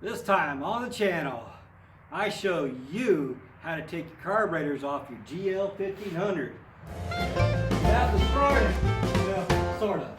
This time on the channel, I show you how to take your carburetors off your GL1500. Without the starter, well, sort of.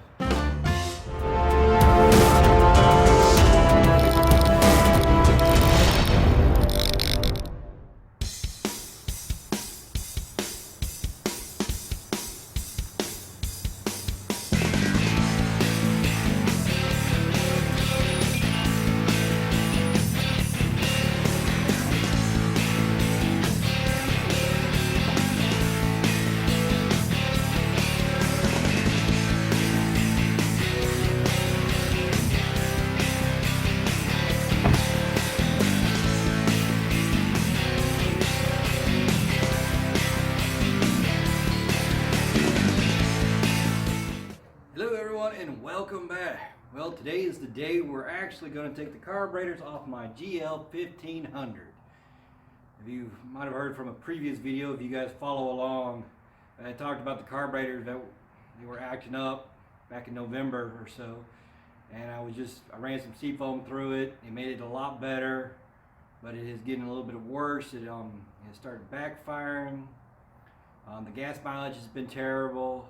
Hello everyone and welcome back. Well, today is the day we're actually going to take the carburetors off my GL1500. If you might have heard from a previous video, if you guys follow along, I talked about the carburetors that they were acting up back in November or so, and I ran some seafoam through it. It made it a lot better, but it is getting a little bit worse. It started backfiring. The gas mileage has been terrible.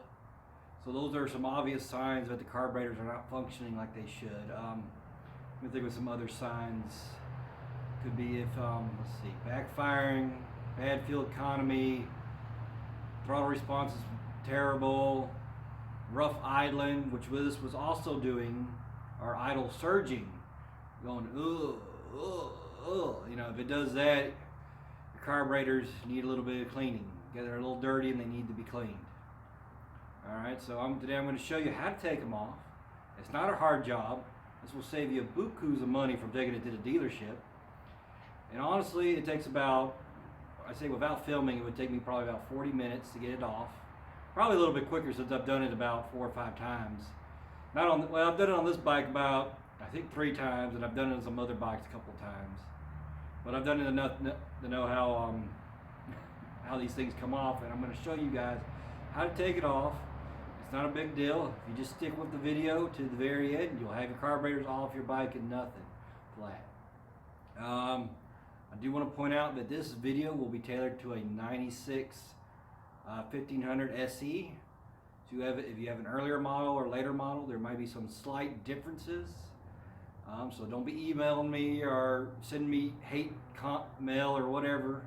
So those are some obvious signs that the carburetors are not functioning like they should. Let me think of some other signs. Could be if, let's see, backfiring, bad fuel economy, throttle response is terrible, rough idling, which this was also doing, or idle surging, going ugh, ugh, ugh. You know, if it does that, the carburetors need a little bit of cleaning. They're a little dirty and they need to be cleaned. Alright, so today I'm going to show you how to take them off. It's not a hard job. This will save you a bukus of money from taking it to the dealership. And honestly, it takes about, I say without filming, it would take me probably about 40 minutes to get it off. Probably a little bit quicker since I've done it about 4 or 5 times. Well, I've done it on this bike about, I think 3 times, and I've done it on some other bikes a couple times. But I've done it enough to know how these things come off, and I'm going to show you guys how to take it off. It's not a big deal. If you just stick with the video to the very end, you'll have your carburetors off your bike and nothing flat. I do want to point out that this video will be tailored to a 96 1500 SE. So if you have an earlier model or later model, there might be some slight differences. So don't be emailing me or sending me hate mail or whatever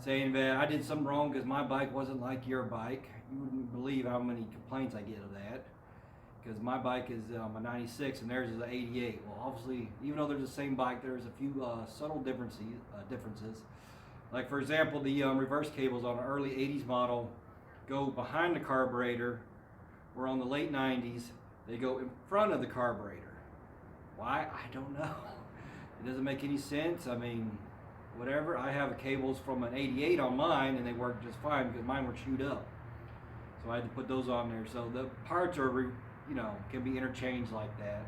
saying that I did something wrong because my bike wasn't like your bike. You wouldn't believe how many complaints I get of that, because my bike is a 96 and theirs is an 88. Well, obviously, even though they're the same bike, there's a few subtle differences. Like, for example, the reverse cables on an early 80s model go behind the carburetor, where on the late 90s they go in front of the carburetor. Why? I don't know. It doesn't make any sense. I mean, whatever. I have cables from an 88 on mine and they work just fine because mine were chewed up. So I had to put those on there. So the parts are, can be interchanged like that.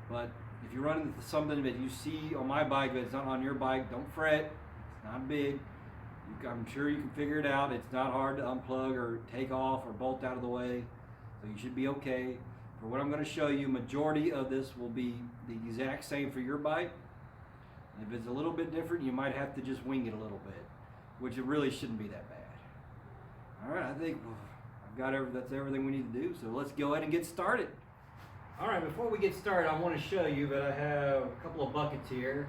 But if you run into something that you see on my bike that's not on your bike, don't fret. It's not big. I'm sure you can figure it out. It's not hard to unplug or take off or bolt out of the way. So you should be okay. For what I'm going to show you, majority of this will be the exact same for your bike. If it's a little bit different, you might have to just wing it a little bit, which it really shouldn't be that bad. All right, I think that's everything we need to do, so let's go ahead and get started. All right, before we get started, I want to show you that I have a couple of buckets here.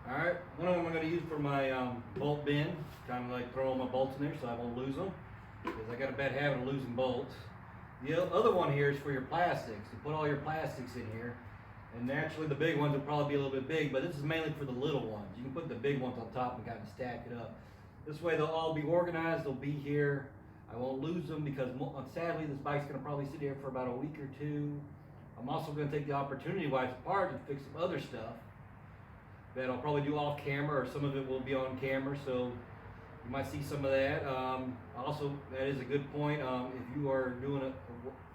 All right, one of them I'm going to use for my bolt bin, kind of like throw all my bolts in there so I won't lose them, because I got a bad habit of losing bolts. The other one here is for your plastics. You put all your plastics in here. And naturally the big ones will probably be a little bit big, but this is mainly for the little ones. You can put the big ones on top and kind of stack it up. This way they'll all be organized, they'll be here. I won't lose them because sadly this bike's going to probably sit here for about a week or 2. I'm also going to take the opportunity while it's apart to fix some other stuff that I'll probably do off camera, or some of it will be on camera, so you might see some of that. Also, that is a good point. If you are doing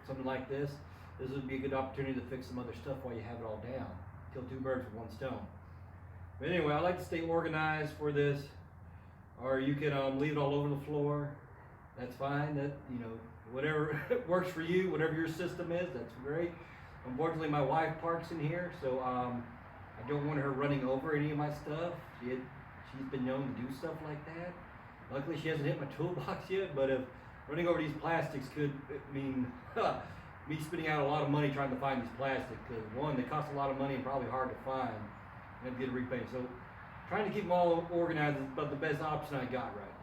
something like this would be a good opportunity to fix some other stuff while you have it all down. Kill 2 birds with 1 stone. But anyway, I like to stay organized for this, or you can leave it all over the floor. That's fine. That, whatever works for you, whatever your system is, that's great. Unfortunately, my wife parks in here, so I don't want her running over any of my stuff. She's been known to do stuff like that. Luckily she hasn't hit my toolbox yet, but if running over these plastics could mean me spending out a lot of money trying to find these plastics, because one, they cost a lot of money and probably hard to find and get repainted. So trying to keep them all organized is about the best option I got right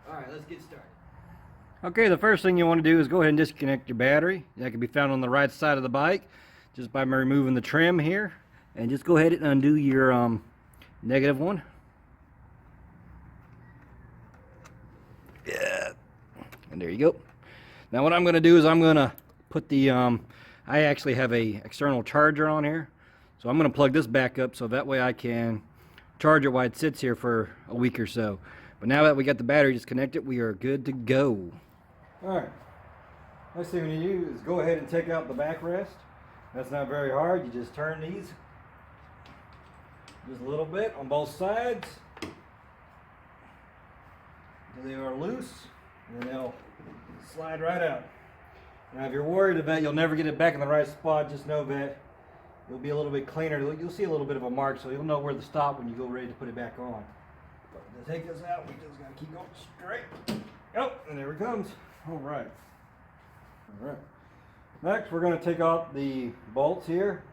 now. Alright, let's get started. Okay, the first thing you want to do is go ahead and disconnect your battery. That can be found on the right side of the bike just by removing the trim here. And just go ahead and undo your negative one. Yeah, and there you go. Now what I'm going to do is I'm going to put the I actually have a external charger on here, so I'm going to plug this back up so that way I can charge it while it sits here for a week or so. But now that we got the battery disconnected, we are good to go. Alright, next thing we need to do is go ahead and take out the backrest. That's not very hard. You just turn these just a little bit on both sides until they are loose, and then they'll slide right out. Now if you're worried about you'll never get it back in the right spot, just know that it'll be a little bit cleaner. You'll see a little bit of a mark, so you'll know where to stop when you go ready to put it back on. But to take this out, we just gotta keep going straight. Oh, and there it comes. Alright. Alright. Next we're going to take off the bolts here.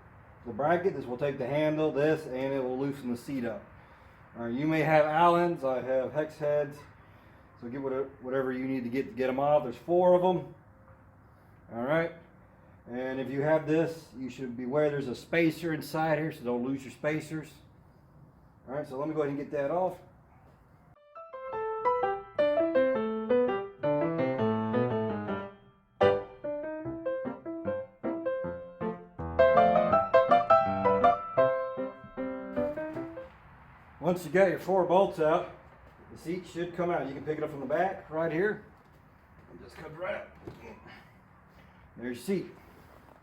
The bracket. This will take the handle, this, and it will loosen the seat up. Alright, you may have Allens, I have hex heads, so get whatever you need to get them off. There's 4 of them. Alright, and if you have this, you should beware there's a spacer inside here, so don't lose your spacers. Alright, so let me go ahead and get that off. Once you got your 4 bolts out, the seat should come out. You can pick it up from the back right here. It just comes right out. There's your seat.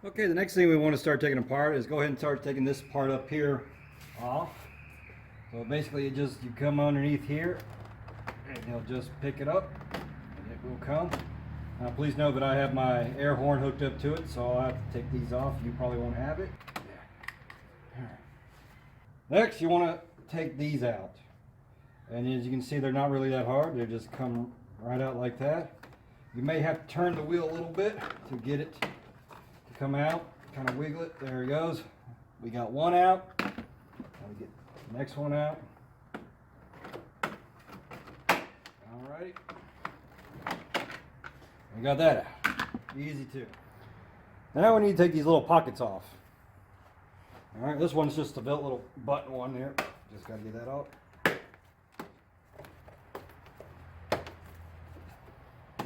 Okay, the next thing we want to start taking apart is go ahead and start taking this part up here off. So basically you come underneath here and you'll just pick it up and it will come. Now please know that I have my air horn hooked up to it, so I'll have to take these off. You probably won't have it. Yeah. Next you want to take these out, and as you can see they're not really that hard. They just come right out like that. You may have to turn the wheel a little bit to get it to come out. Kind of wiggle it. There it goes. We got one out. Now we get the next one out. Alrighty, we got that out. Easy too. Now we need to take these little pockets off. Alright, this one's just a little button one here. Just got to get that out.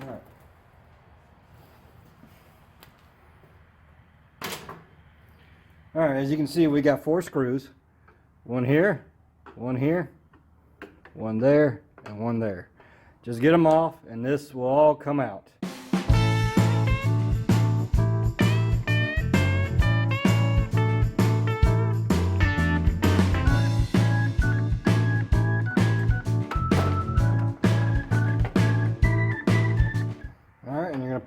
Alright. Alright, as you can see, we got 4 screws. One here, one here, one there, and one there. Just get them off, and this will all come out.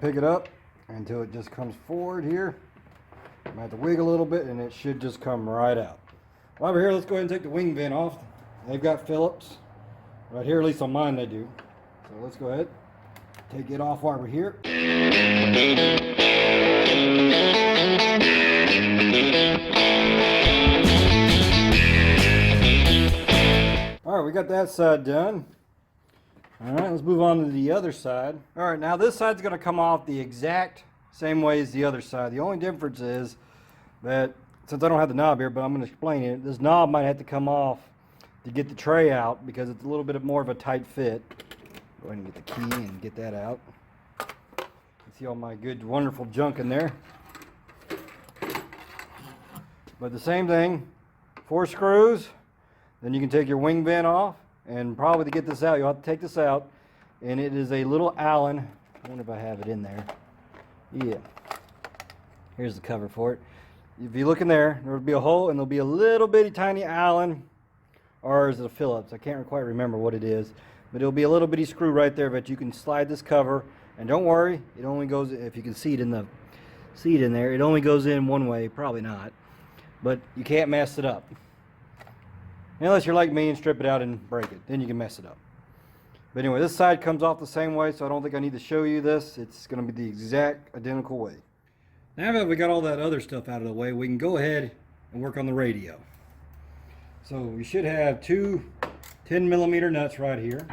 Pick it up until it just comes forward here. I might have to wiggle a little bit and it should just come right out. While we're here, let's go ahead and take the wing vent off. They've got Phillips. Right here, at least on mine they do. So let's go ahead, take it off while we're here. Alright, we got that side done. Alright, let's move on to the other side. Alright, now this side's going to come off the exact same way as the other side. The only difference is that, since I don't have the knob here, but I'm going to explain it, this knob might have to come off to get the tray out because it's a little bit more of a tight fit. Go ahead and get the key and get that out. You can see all my good, wonderful junk in there. But the same thing, 4 screws, then you can take your wing vent off. And probably to get this out, you'll have to take this out. And it is a little Allen. I wonder if I have it in there. Yeah. Here's the cover for it. If you look in there, there will be a hole and there'll be a little bitty tiny Allen. Or is it a Phillips? I can't quite remember what it is. But it'll be a little bitty screw right there that you can slide this cover. And don't worry, it only goes, if you can see it in the seat in there, it only goes in one way. Probably not. but you can't mess it up. Unless you're like me and strip it out and break it, then you can mess it up. But anyway, this side comes off the same way, so I don't think I need to show you this. It's going to be the exact identical way. Now that we got all that other stuff out of the way, we can go ahead and work on the radio. So we should have two 10mm nuts right here.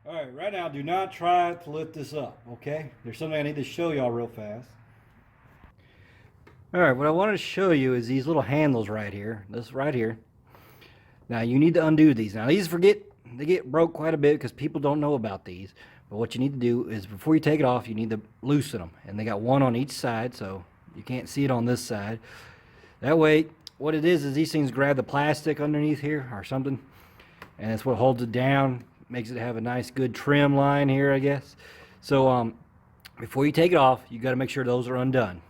Alright, right now do not try to lift this up, okay? There's something I need to show y'all real fast. Alright, what I wanted to show you is these little handles right here. This right here. Now you need to undo these. Now these they get broke quite a bit because people don't know about these. But what you need to do is before you take it off, you need to loosen them. And they got one on each side, so you can't see it on this side. That way, what it is these things grab the plastic underneath here or something. And that's what holds it down. Makes it have a nice good trim line here, I guess. So before you take it off, you got to make sure those are undone.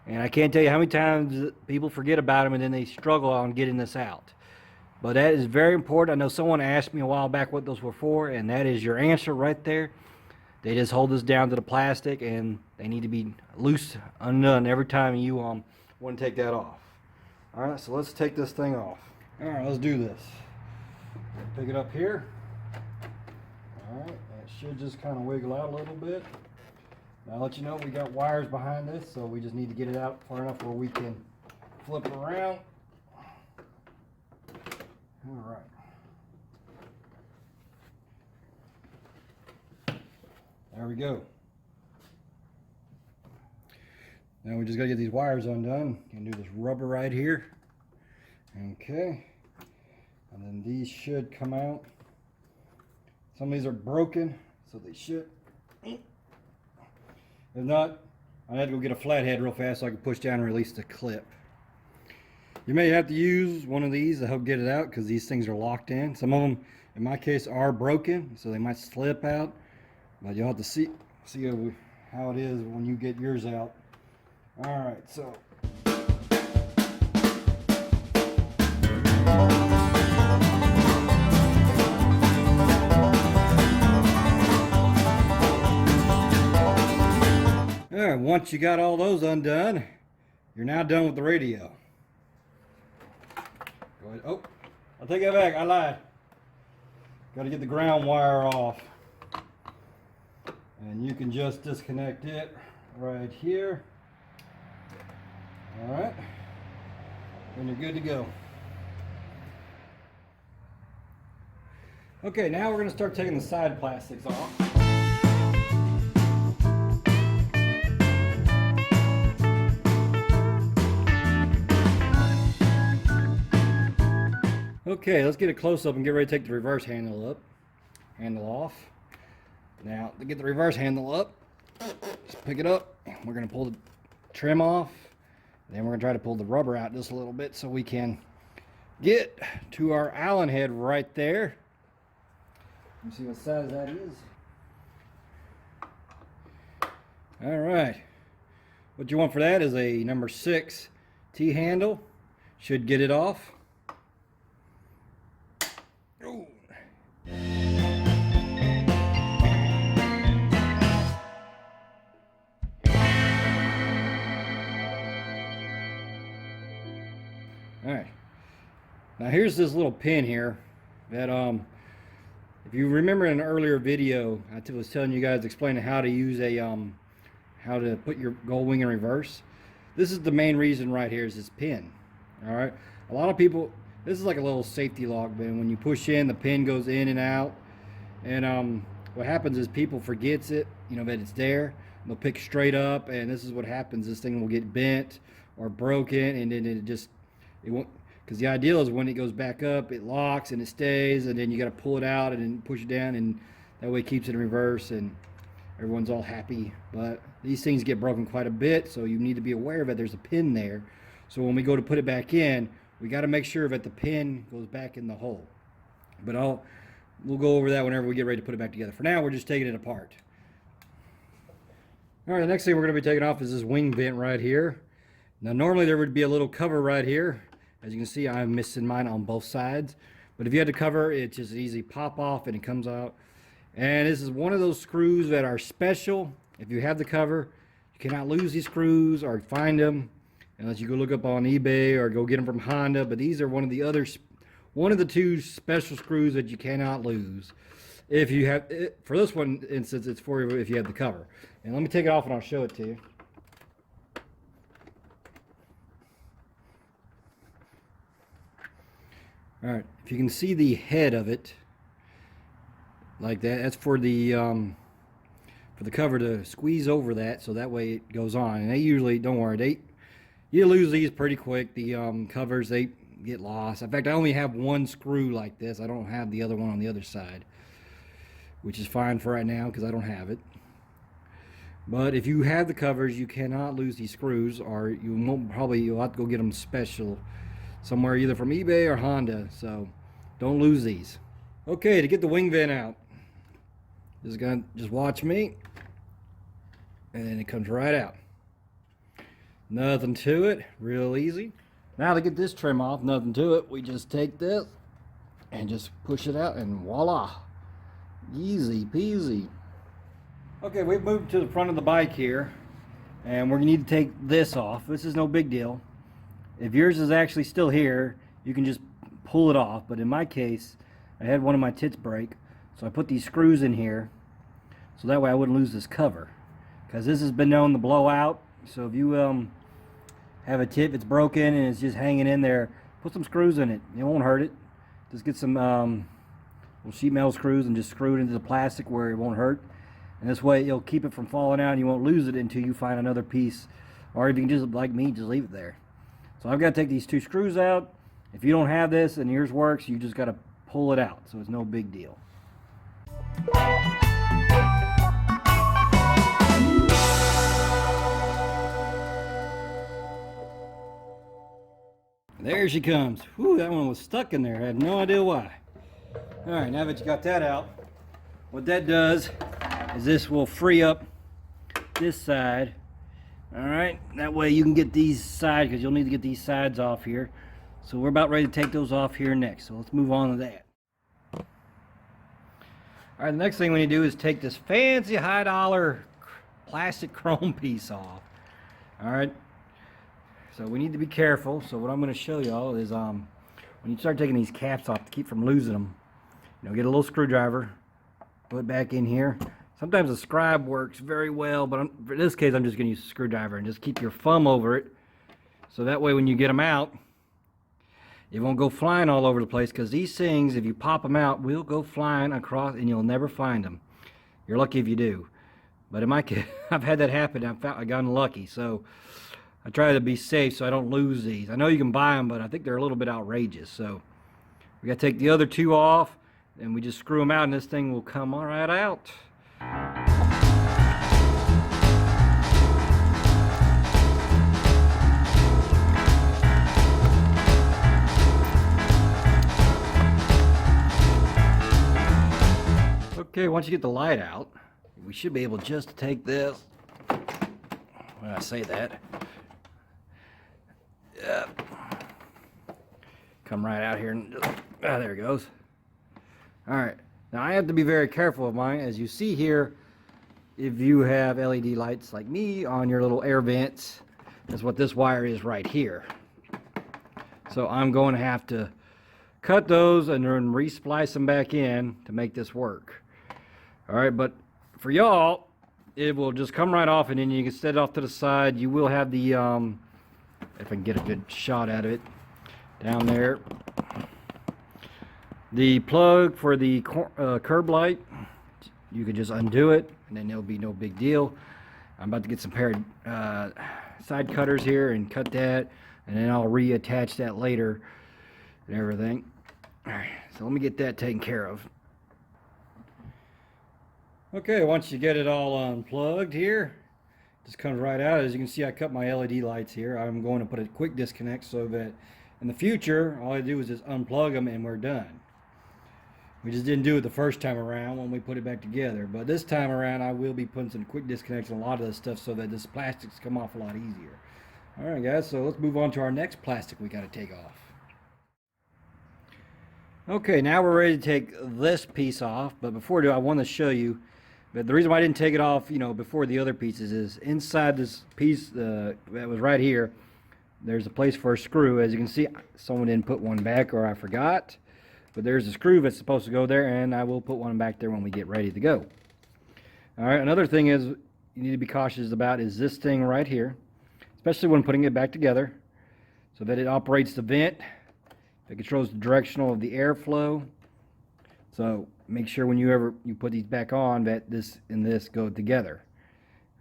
And I can't tell you how many times people forget about them and then they struggle on getting this out. But that is very important. I know someone asked me a while back what those were for, and that is your answer right there. They just hold this down to the plastic, and they need to be loose, undone every time you want to take that off. All right, so let's take this thing off. All right, let's do this. Pick it up here. All right, it should just kind of wiggle out a little bit. Now I'll let you know we got wires behind this, so we just need to get it out far enough where we can flip it around. All right. There we go. Now we just got to get these wires undone. You can do this rubber right here. Okay. And then these should come out. Some of these are broken, so they should. If not, I had to go get a flathead real fast so I can push down and release the clip. You may have to use one of these to help get it out because these things are locked in. Some of them, in my case, are broken, so they might slip out. But you'll have to see how it is when you get yours out. All right, so. All right, once you got all those undone, you're now done with the radio. Go ahead. Oh, I'll take that back. I lied. Got to get the ground wire off. And you can just disconnect it right here. All right. And you're good to go. Okay, now we're going to start taking the side plastics off. Okay, let's get a close-up and get ready to take the reverse handle off. Now, to get the reverse handle up, just pick it up. We're going to pull the trim off. Then we're going to try to pull the rubber out just a little bit so we can get to our Allen head right there. Let me see what size that is. All right. What you want for that is a number 6 T-handle. Should get it off. Ooh. Alright, now here's this little pin here that if you remember in an earlier video I was telling you guys explaining how to use how to put your Goldwing in reverse. This is the main reason right here is this pin. Alright, a lot of people, this is like a little safety lock, but when you push in, the pin goes in and out, and what happens is people forgets it, that it's there. They'll pick straight up, and this is what happens. This thing will get bent or broken, and then it won't, because the ideal is when it goes back up, it locks and it stays, and then you got to pull it out and then push it down, and that way it keeps it in reverse and everyone's all happy. But these things get broken quite a bit, so you need to be aware of it. There's a pin there, so when we go to put it back in, we got to make sure that the pin goes back in the hole. But we'll go over that whenever we get ready to put it back together. For now, we're just taking it apart. All right, the next thing we're going to be taking off is this wing vent right here. Now normally there would be a little cover right here. As you can see, I'm missing mine on both sides. But if you had to cover, it's just easy pop off and it comes out. And this is one of those screws that are special. If you have the cover, you cannot lose these screws or find them unless you go look up on eBay or go get them from Honda. But these are one of the two special screws that you cannot lose. If you have, for this one instance, it's for if you have the cover. And let me take it off and I'll show it to you. All right, if you can see the head of it, like that, that's for the cover to squeeze over that, so that way it goes on. And they usually, don't worry, you lose these pretty quick. The covers, they get lost. In fact, I only have one screw like this. I don't have the other one on the other side, which is fine for right now because I don't have it. But if you have the covers, you cannot lose these screws, or you'll have to go get them special somewhere, either from eBay or Honda. So don't lose these. Okay, to get the wing vent out, just watch me, and it comes right out. Nothing to it, real easy. Now to get this trim off, nothing to it. We just take this and just push it out, and voila, easy peasy. Okay, we've moved to the front of the bike here, and we're gonna need to take this off. This is no big deal. If yours is actually still here, you can just pull it off. But in my case, I had one of my tits break, so I put these screws in here so that way I wouldn't lose this cover, because this has been known to blow out. So if you have a tit that's broken and it's just hanging in there, put some screws in it. It won't hurt it. Just get some little sheet metal screws and just screw it into the plastic where it won't hurt. And this way you'll keep it from falling out and you won't lose it until you find another piece. Or if you can just, like me, just leave it there. So I've got to take these two screws out. If you don't have this and yours works, you just got to pull it out. So it's no big deal. There she comes. Whew, that one was stuck in there. I have no idea why. Alright, now that you got that out, what that does is this will free up this side. Alright, that way you can get these sides, because you'll need to get these sides off here. So we're about ready to take those off here next. So let's move on to that. Alright, the next thing we need to do is take this fancy high dollar plastic chrome piece off. Alright. So we need to be careful. So what I'm going to show y'all is when you start taking these caps off to keep from losing them, get a little screwdriver, put it back in here. Sometimes a scribe works very well, but for this case I'm just going to use a screwdriver, and just keep your thumb over it, so that way when you get them out, it won't go flying all over the place, because these things, if you pop them out, will go flying across and you'll never find them. You're lucky if you do. But in my case, I've had that happen. I got unlucky. So I try to be safe so I don't lose these. I know you can buy them, but I think they're a little bit outrageous. So we got to take the other two off, and we just screw them out, and this thing will come all right out. Okay, once you get the light out, we should be able just to take this. When I say that, come right out here and just, there it goes. All right, now I have to be very careful of mine. As you see here, if you have LED lights like me on your little air vents, that's what this wire is right here. So I'm going to have to cut those and then re-splice them back in to make this work. All right, but for y'all, it will just come right off, and then you can set it off to the side. You will have the, if I can get a good shot out of it, down there, the plug for the curb light. You can just undo it, and then it'll be no big deal. I'm about to get some pair of side cutters here and cut that, and then I'll reattach that later and everything. All right, so let me get that taken care of. Okay, once you get it all unplugged here, it just comes right out. As you can see, I cut my LED lights here. I'm going to put a quick disconnect so that in the future, all I do is just unplug them and we're done. We just didn't do it the first time around when we put it back together. But this time around, I will be putting some quick disconnects on a lot of this stuff so that this plastics come off a lot easier. Alright guys, so let's move on to our next plastic we got to take off. Okay, now we're ready to take this piece off, but before I do, I want to show you. But the reason why I didn't take it off, before the other pieces is inside this piece that was right here, there's a place for a screw. As you can see, someone didn't put one back, or I forgot. But there's a screw that's supposed to go there, and I will put one back there when we get ready to go. All right, another thing is you need to be cautious about is this thing right here, especially when putting it back together, so that it operates the vent. It controls the directional of the airflow. So make sure when you put these back on that this and this go together.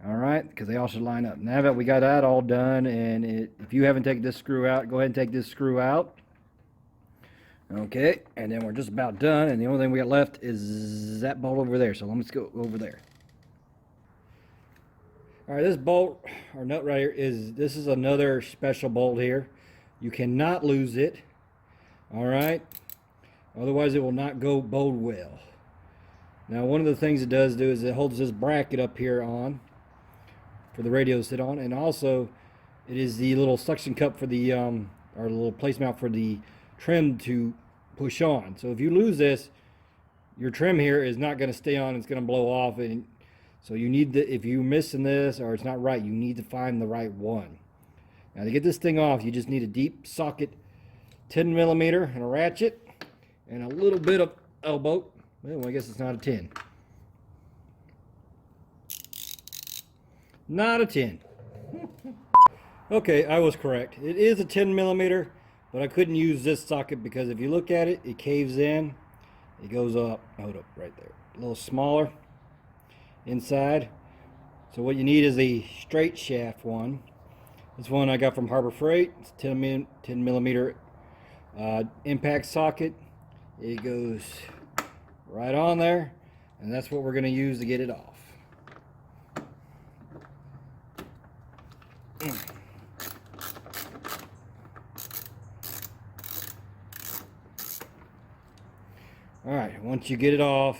All right, because they all should line up. Now that we got that all done, and if you haven't taken this screw out, go ahead and take this screw out. Okay, and then we're just about done, and the only thing we got left is that bolt over there. So let's go over there. All right, this bolt or nut right here this is another special bolt here. You cannot lose it. All right, otherwise it will not bode well. Now, one of the things it does do is it holds this bracket up here on for the radio to sit on, and also it is the little suction cup for the or little placemat for the trim to push on. So if you lose this, your trim here is not going to stay on. It's going to blow off, and so you need if you're missing this or it's not right, you need to find the right one. Now, to get this thing off, you just need a deep socket 10mm and a ratchet and a little bit of elbow. Well, I guess it's not a 10. Not a 10. Okay, I was correct. It is a 10mm, but I couldn't use this socket because if you look at it, it caves in. It goes up. Hold up, right there. A little smaller inside. So what you need is a straight shaft one. This one I got from Harbor Freight. It's 10mm impact socket. It goes right on there, and that's what we're going to use to get it off. Alright, once you get it off,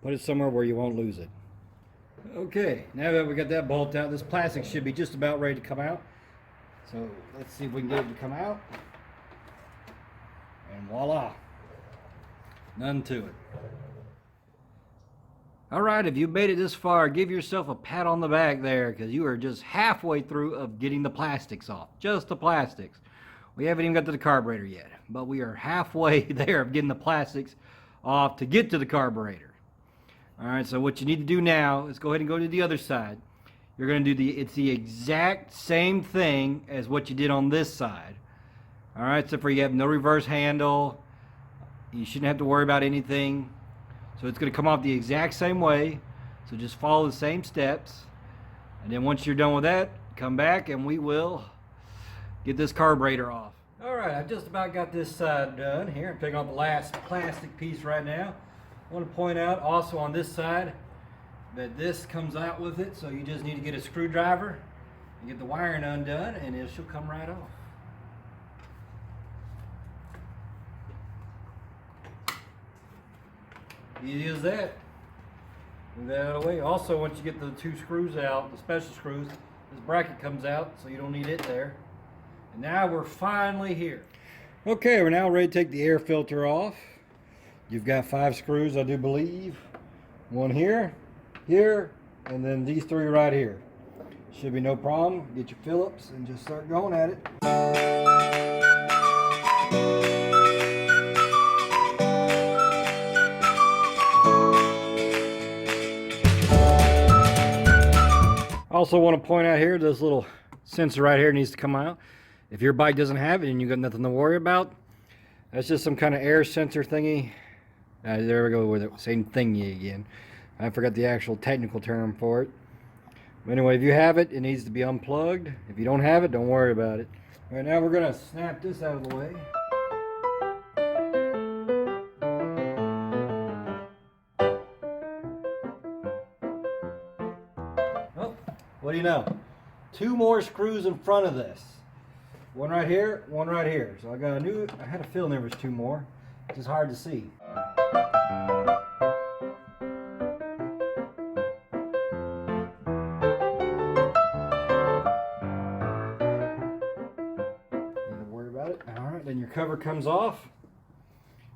put it somewhere where you won't lose it. Okay, now that we got that bolt out, this plastic should be just about ready to come out. So let's see if we can get it to come out. And voila, none to it. Alright, if you made it this far, give yourself a pat on the back there, because you are just halfway through of getting the plastics off. Just the plastics. We haven't even got to the carburetor yet, but we are halfway there of getting the plastics off to get to the carburetor. Alright, so what you need to do now is go ahead and go to the other side. You're going to do it's the exact same thing as what you did on this side. Alright, so for you have no reverse handle. You shouldn't have to worry about anything. So it's going to come off the exact same way. So just follow the same steps. And then once you're done with that, come back and we will get this carburetor off. Alright, I just about got this side done. Here, I'm taking off the last plastic piece right now. I want to point out also on this side that this comes out with it. So you just need to get a screwdriver and get the wiring undone, and it should come right off. Easy as that. Move that out of the way. Also, once you get the two screws out, the special screws, this bracket comes out, so you don't need it there. And now we're finally here. Okay, we're now ready to take the air filter off. You've got 5 screws, I do believe. One here, here, and then these 3 right here. Should be no problem. Get your Phillips and just start going at it. Also want to point out here, this little sensor right here needs to come out. If your bike doesn't have it and you got nothing to worry about, that's just some kind of air sensor thingy. There we go with it, same thingy again. I forgot the actual technical term for it. But anyway, if you have it, it needs to be unplugged. If you don't have it, don't worry about it. All right, now we're going to snap this out of the way. Oh, what do you know? 2 more screws in front of this. One right here, one right here. So I had a feeling there was 2 more. It's just hard to see. Need to worry about it. All right, then your cover comes off.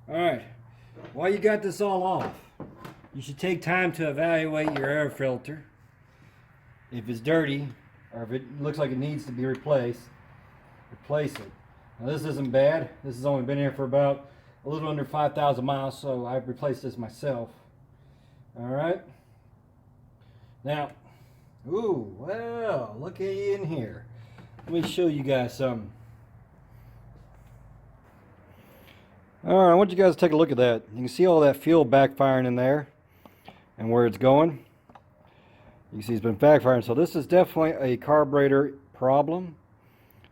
Alright, while you got this all off, you should take time to evaluate your air filter. If it's dirty, or if it looks like it needs to be replaced, replace it. Now this isn't bad. This has only been here for about a little under 5,000 miles, so I've replaced this myself. Alright. Now, ooh, well, look at you in here. Let me show you guys something. Alright, I want you guys to take a look at that. You can see all that fuel backfiring in there and where it's going. You can see it's been backfiring. So this is definitely a carburetor problem.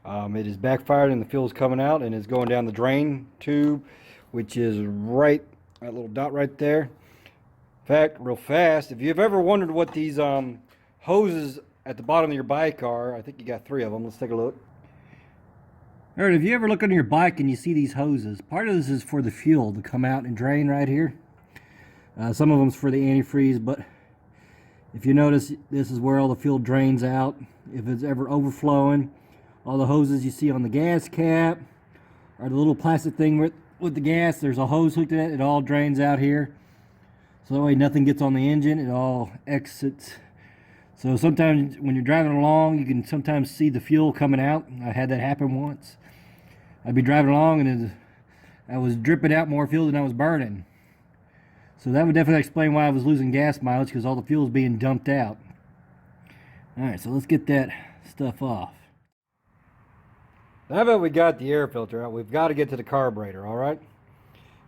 It is backfired and the fuel is coming out and it's going down the drain tube, which is right, that little dot right there. In fact, real fast, if you've ever wondered what these hoses at the bottom of your bike are, I think you got 3 of them. Let's take a look. Alright, if you ever look under your bike and you see these hoses, part of this is for the fuel to come out and drain right here. Some of them's for the antifreeze, but if you notice, this is where all the fuel drains out. If it's ever overflowing, all the hoses you see on the gas cap, or the little plastic thing with the gas, there's a hose hooked to it, it all drains out here. So that way nothing gets on the engine, it all exits. So sometimes when you're driving along, you can sometimes see the fuel coming out. I had that happen once. I'd be driving along and I was dripping out more fuel than I was burning. So that would definitely explain why I was losing gas mileage, because all the fuel is being dumped out. Alright, so let's get that stuff off. Now that we got the air filter out, we've got to get to the carburetor, alright?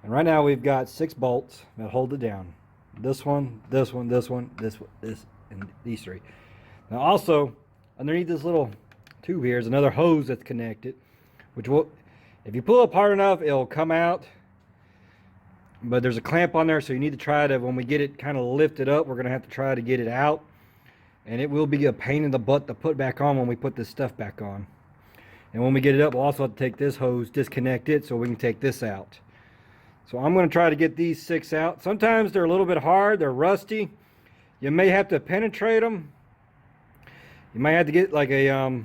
And right now we've got 6 bolts that hold it down. This one, this one, this one, this, and these 3. Now also, underneath this little tube here is another hose that's connected, which will, if you pull it hard enough, it'll come out. But there's a clamp on there, so you need to try to, when we get it kind of lifted up, we're going to have to try to get it out. And it will be a pain in the butt to put back on when we put this stuff back on. And when we get it up, we'll also have to take this hose, disconnect it, so we can take this out. So I'm going to try to get these 6 out. Sometimes they're a little bit hard, they're rusty. You may have to penetrate them. You might have to get like a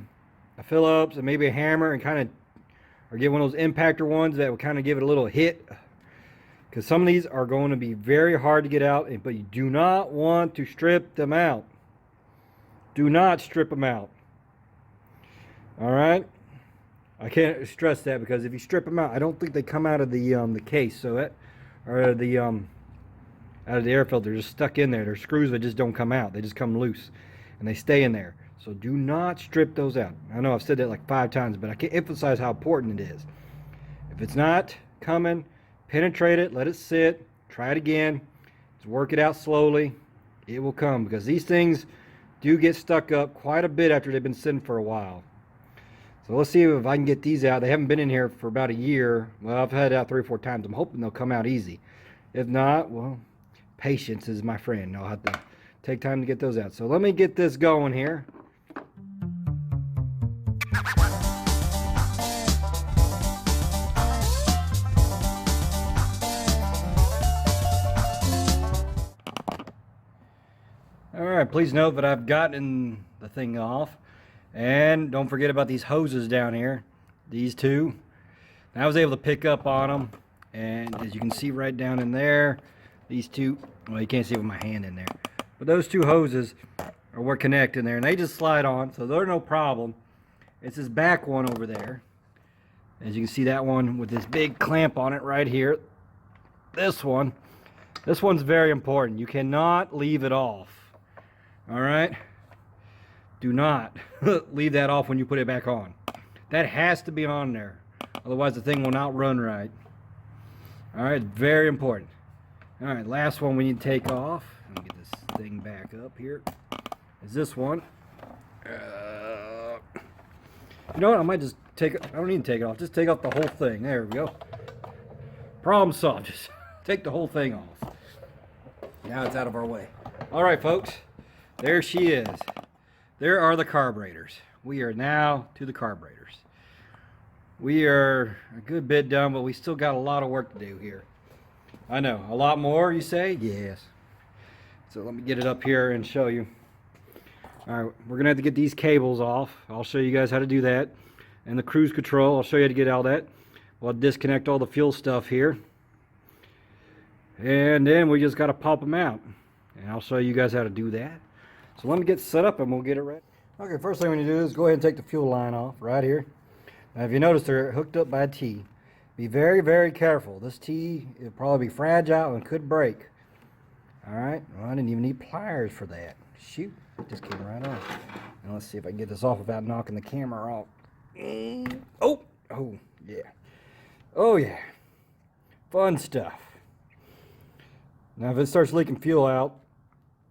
Phillips and maybe a hammer and kind of, or get one of those impactor ones that will kind of give it a little hit. Because some of these are going to be very hard to get out, but you do not want to strip them out. Do not strip them out. Alright? I can't stress that, because if you strip them out, I don't think they come out of the case, so that, or the out of the air filter, they're just stuck in there. They're screws that just don't come out. They just come loose and they stay in there. So do not strip those out. I know I've said that like 5 times, but I can't emphasize how important it is. If it's not coming, penetrate it, let it sit, try it again, just work it out slowly. It will come, because these things do get stuck up quite a bit after they've been sitting for a while. So let's see if I can get these out. They haven't been in here for about a year. Well, I've had it out 3 or 4 times. I'm hoping they'll come out easy. If not, well, patience is my friend. I'll have to take time to get those out. So let me get this going here. Alright, please note that I've gotten the thing off. And don't forget about these hoses down here. These 2. I was able to pick up on them. And as you can see right down in there, these 2, well, you can't see with my hand in there. But those 2 hoses are what connect in there. And they just slide on, so they're no problem. It's this back one over there. As you can see, that one with this big clamp on it right here. This one's very important. You cannot leave it off. Alright? Do not leave that off when you put it back on. That has to be on there. Otherwise the thing will not run right. Alright, very important. Alright, last one we need to take off. Let me get this thing back up here. Is this one. You know what? I might just take it. I don't need to take it off. Just take off the whole thing. There we go. Problem solved. Just take the whole thing off. Now it's out of our way. Alright, folks. There she is. There are the carburetors. We are now to the carburetors. We are a good bit done, but we still got a lot of work to do here. I know. A lot more, you say? Yes. So let me get it up here and show you. Alright, we're going to have to get these cables off. I'll show you guys how to do that. And the cruise control, I'll show you how to get all that. We'll disconnect all the fuel stuff here. And then we just got to pop them out. And I'll show you guys how to do that. So let me get set up and we'll get it ready. Okay, first thing we need to do is go ahead and take the fuel line off right here. Now if you notice, they're hooked up by a T. Be very, very careful. This T will probably be fragile and could break. Alright, well, I didn't even need pliers for that. Shoot, it just came right off. Now let's see if I can get this off without knocking the camera off. Oh, yeah. Oh yeah. Fun stuff. Now if it starts leaking fuel out,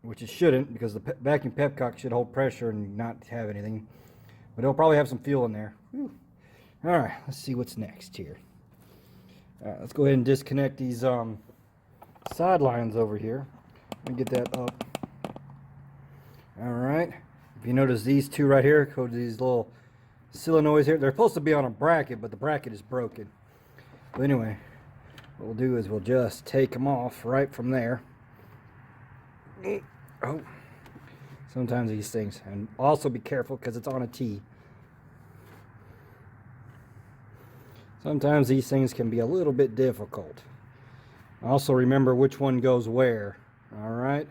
which it shouldn't, because the vacuum pepcock should hold pressure and not have anything, but it'll probably have some fuel in there. Whew. All right, let's see what's next here. All right, let's go ahead and disconnect these side lines over here. Let me get that up. All right, if you notice these two right here, go to these little solenoids here. They're supposed to be on a bracket, but the bracket is broken. But anyway, what we'll do is we'll just take them off right from there. Oh, sometimes these things, and also be careful because it's on a T. Sometimes these things can be a little bit difficult. Also remember which one goes where. All right.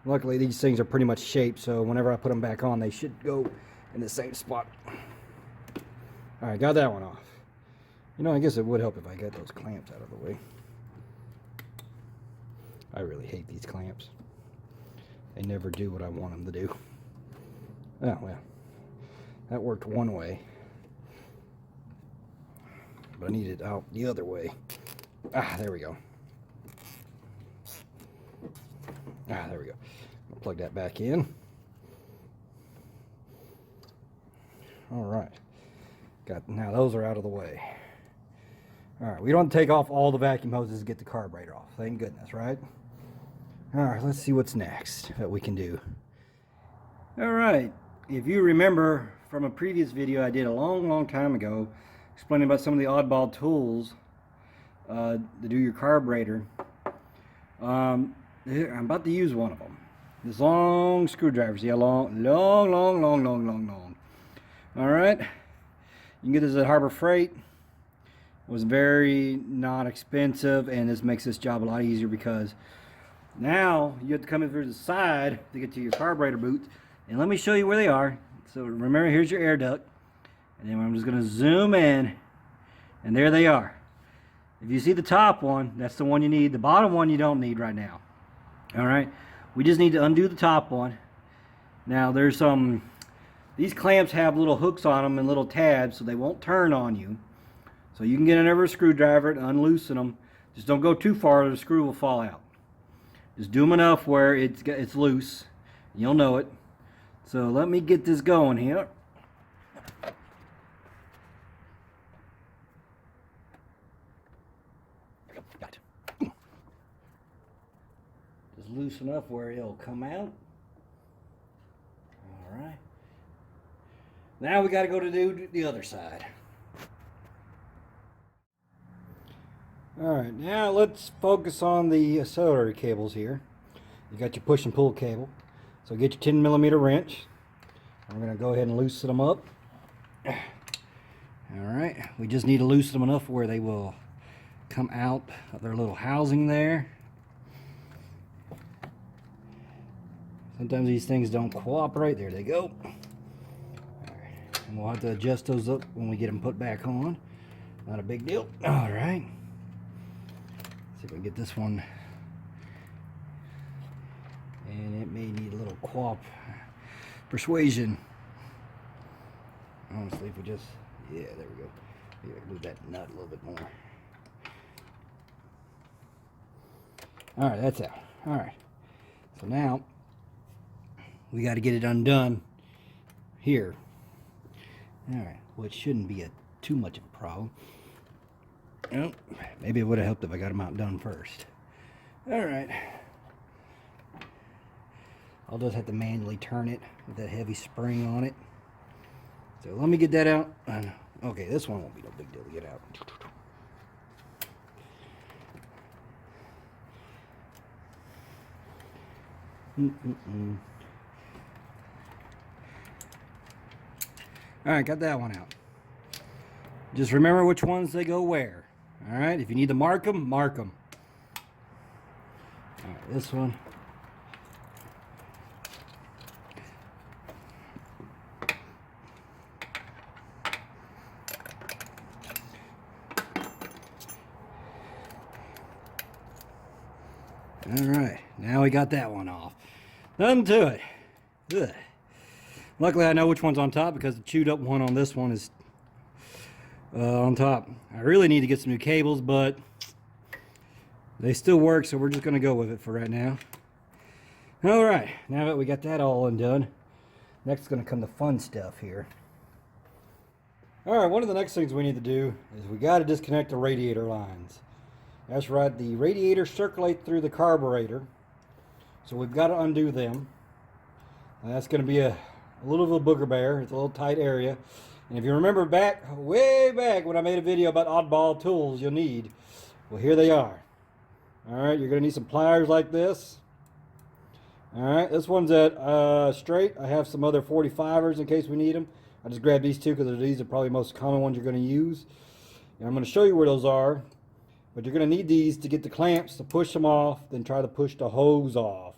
Luckily these things are pretty much shaped, so whenever I put them back on, they should go in the same spot. All right, got that one off. You know, I guess it would help if I got those clamps out of the way. I really hate these clamps. They never do what I want them to do. Oh, well, that worked one way. But I need it out the other way. Ah, there we go. Ah, there we go. I'll plug that back in. All right. Now those are out of the way. All right, we don't take off all the vacuum hoses to get the carburetor off. Thank goodness, right? All right, let's see what's next that we can do. All right, if you remember from a previous video I did a long time ago explaining about some of the oddball tools to do your carburetor, I'm about to use one of them. This long screwdriver. See how long. All right, you can get this at Harbor Freight. It was very not expensive, and this makes this job a lot easier because now you have to come in through the side to get to your carburetor boots. And let me show you where they are. So remember, here's your air duct. And then I'm just going to zoom in. And there they are. If you see the top one, that's the one you need. The bottom one you don't need right now. Alright. We just need to undo the top one. Now there's some... These clamps have little hooks on them and little tabs so they won't turn on you. So you can get another screwdriver and unloosen them. Just don't go too far or the screw will fall out. Just do them enough where it's loose. You'll know it. So let me get this going here. Just loose enough where it'll come out. All right. Now we got to go to do the other side. Alright, now let's focus on the auxiliary cables here. You got your push and pull cable. So get your 10mm wrench. I'm going to go ahead and loosen them up. Alright, we just need to loosen them enough where they will come out of their little housing there. Sometimes these things don't cooperate. There they go. Alright, and we'll have to adjust those up when we get them put back on. Not a big deal. Alright. See if we can get this one, and it may need a little persuasion. Honestly, if we just, yeah, there we go. Maybe I can move that nut a little bit more. All right, that's out. All right, so now we got to get it undone here. All right, well, it shouldn't be too much of a problem. Oh, maybe it would have helped if I got them out done first. Alright. I'll just have to manually turn it with that heavy spring on it. So let me get that out. Okay, this one won't be no big deal to get out. Alright, got that one out. Just remember which ones they go where. Alright, if you need to mark them, mark them. this one. Alright, now we got that one off. Nothing to it. Ugh. Luckily I know which one's on top because the chewed up one on this one is on top. I really need to get some new cables, but they still work, so we're just going to go with it for right now. Alright, now that we got that all undone, next is going to come the fun stuff here. Alright, one of the next things we need to do is we got to disconnect the radiator lines. That's right, the radiators circulate through the carburetor, so we've got to undo them. And that's going to be a little bit of a booger bear. It's a little tight area. And if you remember back, way back when I made a video about oddball tools you'll need, well, here they are. Alright, you're going to need some pliers like this. Alright, this one's at straight. I have some other 45ers in case we need them. I just grabbed these two because these are probably the most common ones you're going to use. And I'm going to show you where those are. But you're going to need these to get the clamps to push them off, then try to push the hose off.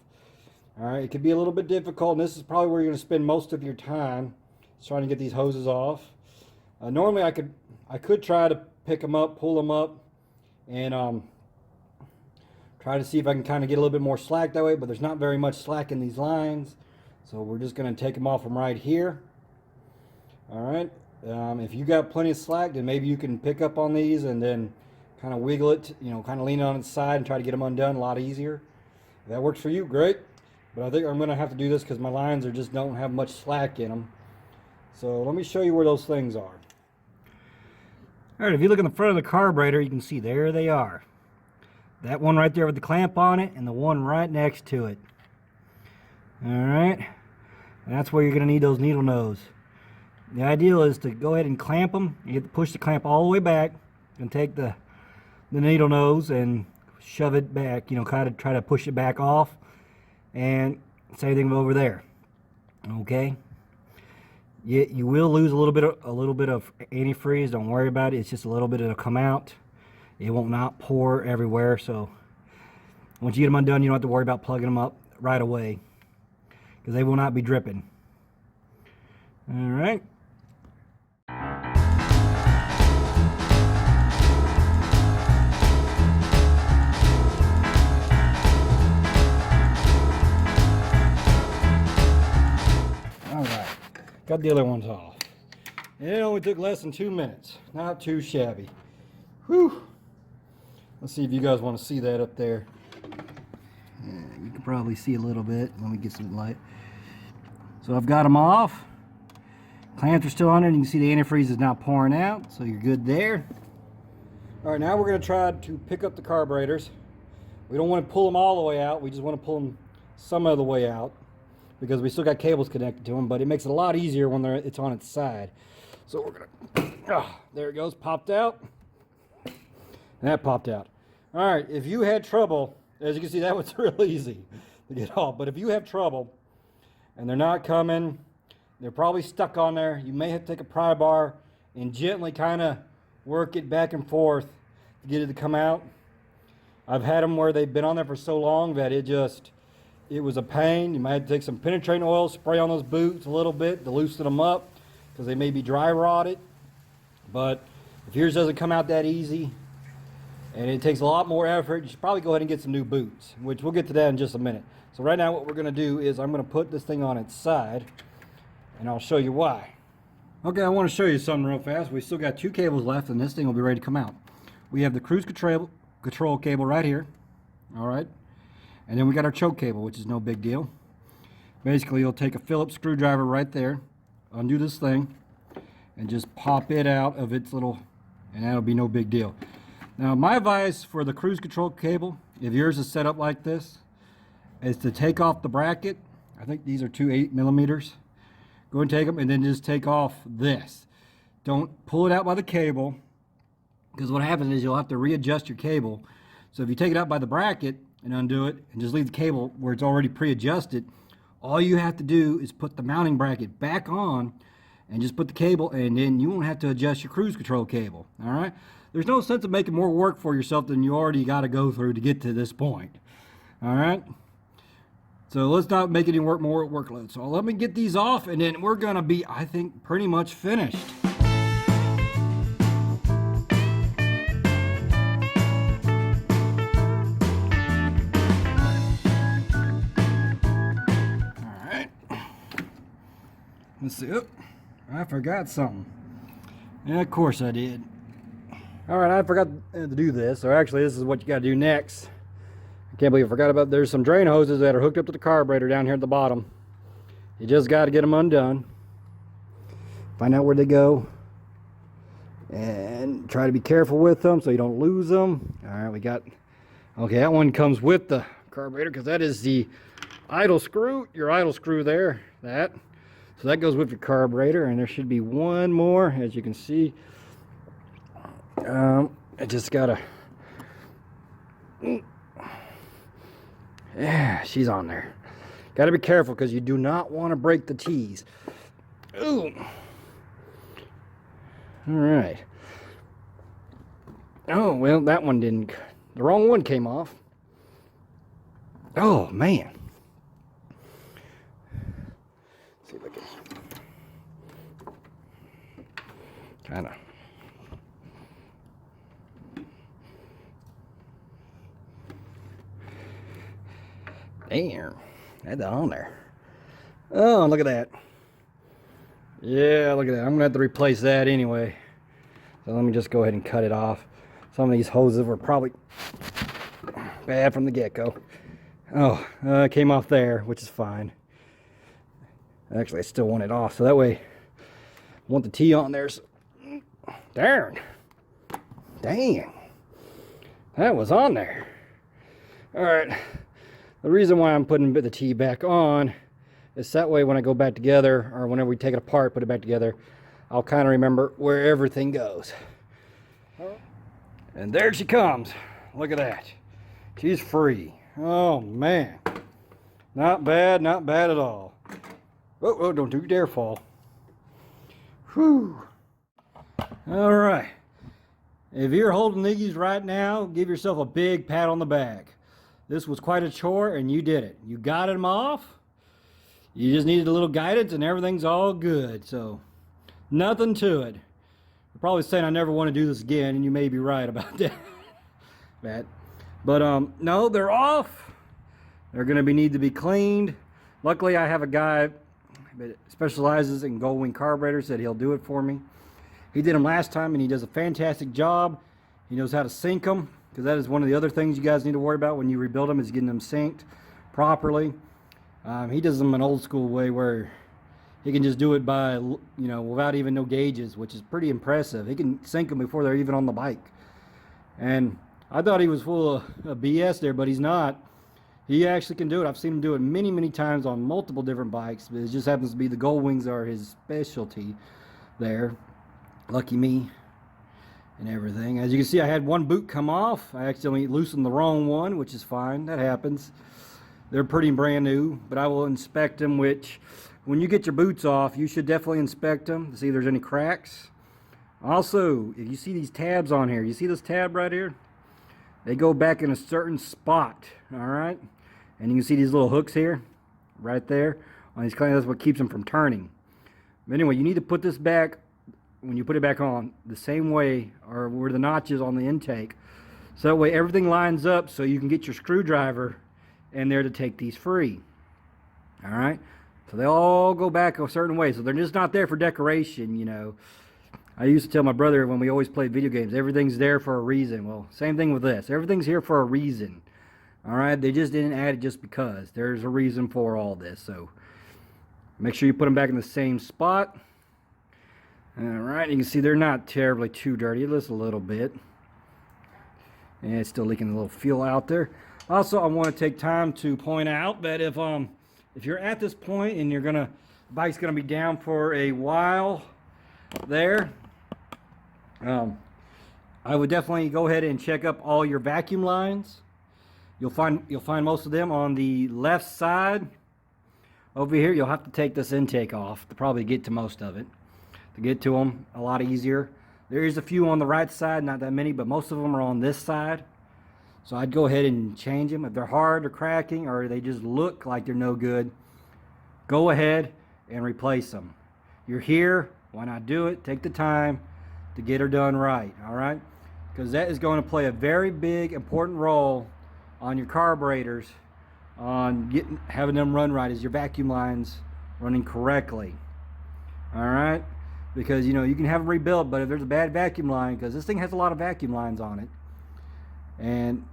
Alright, it can be a little bit difficult, and this is probably where you're going to spend most of your time trying to get these hoses off. Normally I could try to pick them up, pull them up, and try to see if I can kind of get a little bit more slack that way, but there's not very much slack in these lines. So we're just going to take them off from right here. Alright, if you got plenty of slack, then maybe you can pick up on these and then kind of wiggle it, you know, kind of lean it on its side and try to get them undone a lot easier. If that works for you, great. But I think I'm going to have to do this because my lines just don't have much slack in them. So let me show you where those things are. Alright, if you look in the front of the carburetor, you can see there they are. That one right there with the clamp on it, and the one right next to it. Alright, that's where you're going to need those needle nose. The ideal is to go ahead and clamp them. You get to push the clamp all the way back and take the needle nose and shove it back, you know, kind of try to push it back off, and same thing over there. Okay, you will lose a little bit of antifreeze. Don't worry about it. It's just a little bit. It'll come out. It won't not pour everywhere. So once you get them undone, you don't have to worry about plugging them up right away because they will not be dripping. All right. Got the other ones off. It only took less than 2 minutes. Not too shabby. Whew. Let's see if you guys want to see that up there. Yeah, you can probably see a little bit. Let me get some light. So I've got them off. Clamps are still on there. You can see the antifreeze is not pouring out, so you're good there. All right, now we're going to try to pick up the carburetors. We don't want to pull them all the way out. We just want to pull them some of the way out, because we still got cables connected to them, but it makes it a lot easier when it's on its side. So we're gonna, there it goes, popped out. And that popped out. All right, if you had trouble, as you can see, that was real easy to get off. But if you have trouble and they're not coming, they're probably stuck on there, you may have to take a pry bar and gently kind of work it back and forth to get it to come out. I've had them where they've been on there for so long that it was a pain. You might have to take some penetrating oil, spray on those boots a little bit to loosen them up because they may be dry rotted. But if yours doesn't come out that easy and it takes a lot more effort, you should probably go ahead and get some new boots, which we'll get to that in just a minute. So right now what we're going to do is I'm going to put this thing on its side and I'll show you why. Okay, I want to show you something real fast. We still got 2 cables left and this thing will be ready to come out. We have the cruise control cable right here. All right. And then we got our choke cable, which is no big deal. Basically, you'll take a Phillips screwdriver right there, undo this thing, and just pop it out of its little, and that'll be no big deal. Now, my advice for the cruise control cable, if yours is set up like this, is to take off the bracket. I think these are 2 8mm. Go and take them, and then just take off this. Don't pull it out by the cable, because what happens is you'll have to readjust your cable. So if you take it out by the bracket and undo it and just leave the cable where it's already pre-adjusted, all you have to do is put the mounting bracket back on and just put the cable, and then you won't have to adjust your cruise control cable. All right, there's no sense of making more work for yourself than you already got to go through to get to this point. All right. So let's not make any more workload. So let me get these off, and then we're gonna be, I think, pretty much finished. All right. Let's see. Oh, I forgot something. Yeah, of course I did. All right, I forgot to do this. So actually, this is what you got to do next. I can't believe I forgot about. There's some drain hoses that are hooked up to the carburetor down here at the bottom. You just got to get them undone. Find out where they go, and try to be careful with them so you don't lose them. All right, we got. Okay, that one comes with the carburetor because that is the idle screw. Your idle screw there. That. So that goes with your carburetor, and there should be one more, as you can see. I just gotta. Yeah, she's on there. Gotta be careful because you do not want to break the T's. Ooh. All right. Oh, well, that one didn't. The wrong one came off. Oh, man. Let's see if I can. Kind of. Damn, had that on there. Oh, look at that. Yeah, look at that. I'm gonna have to replace that anyway. So let me just go ahead and cut it off. Some of these hoses were probably bad from the get-go. Oh, it came off there, which is fine. Actually, I still want it off, so that way I want the T on there. So, darn. Dang. That was on there. All right. The reason why I'm putting the T back on is that way when I go back together, or whenever we take it apart, put it back together, I'll kind of remember where everything goes. And there she comes. Look at that. She's free. Oh, man. Not bad, not bad at all. Oh, don't you dare fall. Whew. All right. If you're holding these right now, give yourself a big pat on the back. This was quite a chore, and you did it. You got them off. You just needed a little guidance, and everything's all good. So, nothing to it. You're probably saying I never want to do this again, and you may be right about that. But no, they're off. They're going to need to be cleaned. Luckily, I have a guy that specializes in Goldwing carburetors that he'll do it for me. He did them last time, and he does a fantastic job. He knows how to sync them, because that is one of the other things you guys need to worry about when you rebuild them, is getting them synced properly. He does them an old school way where he can just do it by, without even no gauges, which is pretty impressive. He can sync them before they're even on the bike. And I thought he was full of BS there, but he's not. He actually can do it. I've seen him do it many, many times on multiple different bikes. But it just happens to be the Goldwings are his specialty there. Lucky me. And everything. As you can see, I had one boot come off. I accidentally loosened the wrong one, which is fine. That happens. They're pretty brand new, but I will inspect them, which when you get your boots off, you should definitely inspect them to see if there's any cracks. Also, if you see these tabs on here, you see this tab right here? They go back in a certain spot, all right? And you can see these little hooks here, right there. On these clamps, that's what keeps them from turning. But anyway, you need to put this back, when you put it back on, the same way, or where the notch is on the intake. So that way everything lines up so you can get your screwdriver in there to take these free. All right? So they all go back a certain way. So they're just not there for decoration, I used to tell my brother when we always played video games, everything's there for a reason. Well, same thing with this. Everything's here for a reason. All right? They just didn't add it just because. There's a reason for all this. So make sure you put them back in the same spot. All right, you can see they're not terribly too dirty, just a little bit. And it's still leaking a little fuel out there. Also, I want to take time to point out that if you're at this point and the bike's gonna be down for a while there, I would definitely go ahead and check up all your vacuum lines. You'll find most of them on the left side. Over here, you'll have to take this intake off to probably get to most of it. To get to them a lot easier. There is a few on the right side, not that many, but most of them are on this side. So I'd go ahead and change them. If they're hard or cracking or they just look like they're no good, go ahead and replace them. You're here, why not do it? Take the time to get her done right, all right? Because that is going to play a very big, important role on your carburetors, on having them run right, is your vacuum lines running correctly, all right? Because, you know, you can have them rebuilt, but if there's a bad vacuum line, because this thing has a lot of vacuum lines on it,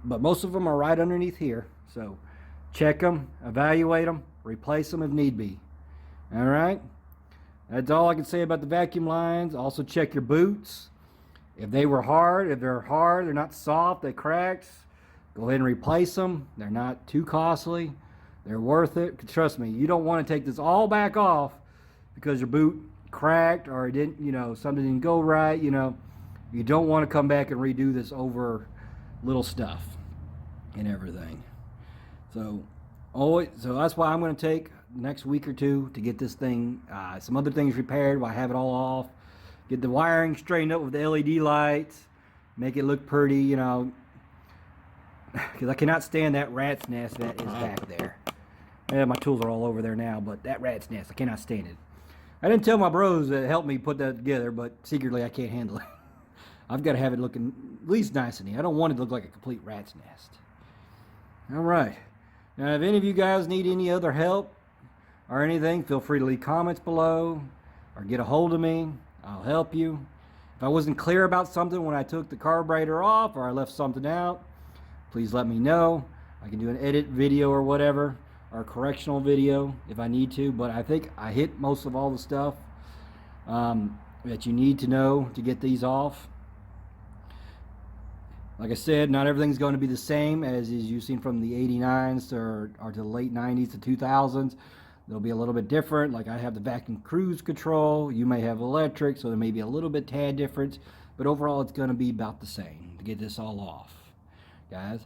but most of them are right underneath here. So check them, evaluate them, replace them if need be. All right, that's all I can say about the vacuum lines. Also check your boots. If they're hard, they're not soft, they cracked, go ahead and replace them. They're not too costly, they're worth it. Trust me, you don't want to take this all back off because your boot cracked or it didn't, you know, something didn't go right. You know, you don't want to come back and redo this over little stuff and everything. So that's why I'm going to take next week or two to get this thing, some other things repaired while I have it all off, get the wiring straightened up with the LED lights, make it look pretty, you know, because I cannot stand that rat's nest that is back there. Yeah, my tools are all over there now, but that rat's nest, I cannot stand it. I didn't tell my bros that helped me put that together, but secretly I can't handle it. I've got to have it looking at least nice in here. I don't want it to look like a complete rat's nest. All right. Now, if any of you guys need any other help or anything, feel free to leave comments below or get a hold of me. I'll help you. If I wasn't clear about something when I took the carburetor off or I left something out, please let me know. I can do an edit video or whatever, or a correctional video if I need to, but I think I hit most of all the stuff that you need to know to get these off. Like I said, not everything's going to be the same as you've seen from the 89s or to the late 90s to 2000s. They'll be a little bit different. Like I have the vacuum cruise control. You may have electric, so there may be a little bit tad difference. But overall, it's going to be about the same to get this all off, guys.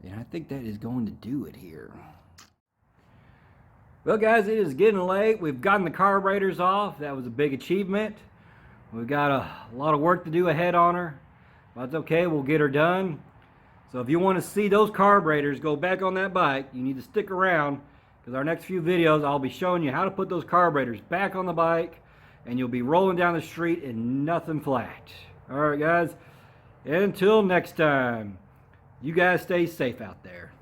And I think that is going to do it here. Well, guys, it is getting late. We've gotten the carburetors off. That was a big achievement. We've got a lot of work to do ahead on her. That's okay, we'll get her done. So if you want to see those carburetors go back on that bike, you need to stick around, because our next few videos I'll be showing you how to put those carburetors back on the bike, and you'll be rolling down the street and nothing flat. Alright guys, until next time, you guys stay safe out there.